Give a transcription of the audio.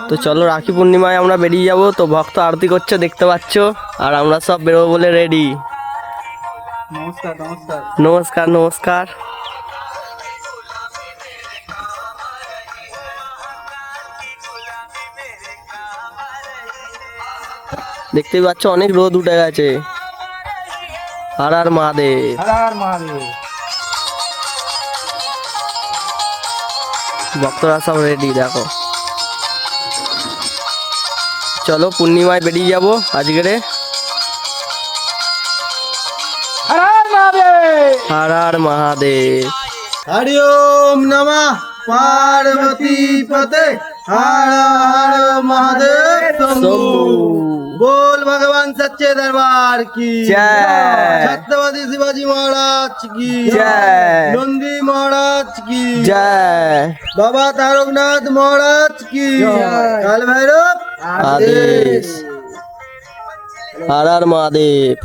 তো চলো রাখি পূর্ণিমায় আমরা বেরিয়ে যাব। তো ভক্ত আরতি করছে দেখতে পাচ্ছ, আর আমরা সব বেরোবো বলে রেডি। নমস্কার নমস্কার নমস্কার নমস্কার। দেখতেই পাচ্ছ অনেক রোদ উঠে গেছে। হর হর মহাদেব। হর হর মহাদেব। ভক্তরা সব রেডি দেখো। চলো পূর্ণিমায় বেরিয়ে যাব আজকেরে। হর হর মহাদেব। হর হর মহাদেব। हरि ओम नमः पार्वती पते हर हर महादेव शंभू। बोल भगवान सच्चे दरबार की जय। छत्रपति शिवाजी महाराज की जय। नंदी महाराज की जय। बाबा तारकनाथ महाराज की काल भैरव आदेश। हर हर महादेव।